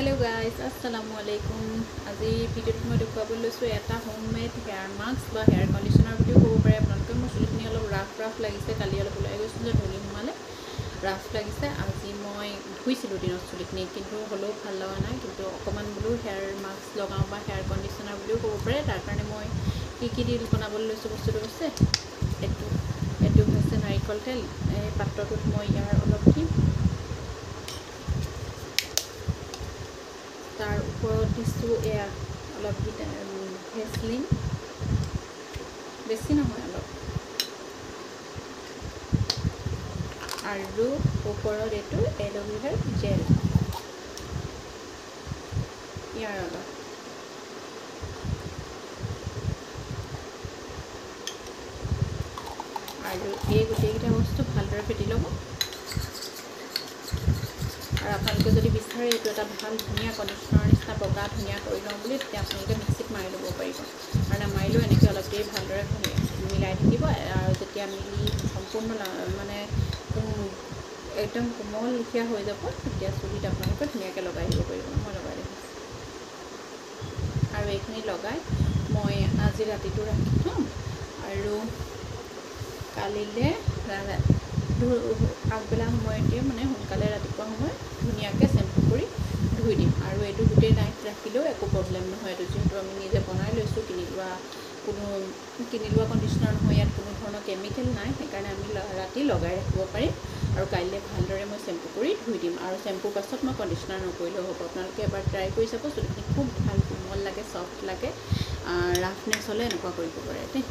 hello guys अस्सलामु अलैकुम আজি ভিডিঅ'ত মই দেখুৱাবলৈ লৈছো এটা হোমমেড হেয়াৰ মাস্ক বা হেয়াৰ কন্ডিশনাৰ বুলি ক'ব পাৰে আপোনালোকে মোৰ চুলিখিনি অলপ ৰাফ লাগিছে কালি অলপ ওলাই গৈছিল ধুলি সোমালে ৰাফ লাগিছে আজি মই ধুইছিলো দিনত চুলিখিনি কিন্তু হলো ভাল লগা নাই কিন্তু অকমান ব্লু হেয়াৰ মাস্ক লগাও বা হেয়াৰ কন্ডিশনাৰ বুলি ক'ব পাৰে তাৰ কাৰণে মই কি দি বনাবলৈ লৈছো বস্তুটো হৈছে এটো হৈছে নাৰিকল তেল এই পাত্ৰটোত মই ইয়াৰ অলপ দিম तार ऊपर दिसो एया अलप भेसलिन बेसि নহয় अलप आरो ऊपर एटो एलोवेरा जेल यार अलप आरो এই গোটেইটা বস্তু ভালদৰে ফেটি লব और आपलोके जदि बिचारे एटो एटा भाल धुनिया कन्डिशनार निचिना बगा धुनिया करि लওঁ बुली তেতিয়া आपलोके मिक्सित मारि लব পাৰিব আৰু নামাৰিলেও এনেকৈ অলপ দেৰি ভালদৰে মিলাই থাকিব আৰু যেতিয়া মিলি সম্পূৰ্ণ মানে একদম কোমল লিখিয়া হৈ যাব তেতিয়া চুলিত আপোনালোকে ধুনিয়াকৈ লগাই দিব পাৰিব মই লগাই দিম আৰু এইখিনি লগাই মই আজি ৰাতিটো ৰাখি থম আৰু কালিলে আগবেলা সময়তে মানে সোনকালে ৰাতিপুৱা সময় ধুনিয়াকৈ শ্যাম্পু কৰি ধুই দিম আৰু এটো গুটেই নাইট ৰাখিলেও একো প্ৰবলেম নহয় এটো যেহেতু আমি নিজে বনাই লৈছো কিনি লোৱা কন্ডিশনাৰ নহয় ইয়াত কোনো ধৰণৰ কেমিকেল নাই সেইকাৰণে আমি ৰাতি লগাই ৰাখিব পাৰিম আৰু কাইলে ভালদৰে মই শ্যাম্পু কৰি ধুই দিম আৰু শ্যাম্পুৰ পাছত মই কন্ডিশনাৰ নকৰিলেও হ'ব আপোনালোকে এবাৰ ট্ৰাই কৰি চাব চুলিখিনি খুব ভাল কোমল লাগে সফট লাগে ৰাফনেছ হলে এনেকুৱা কৰিব পাৰে দেই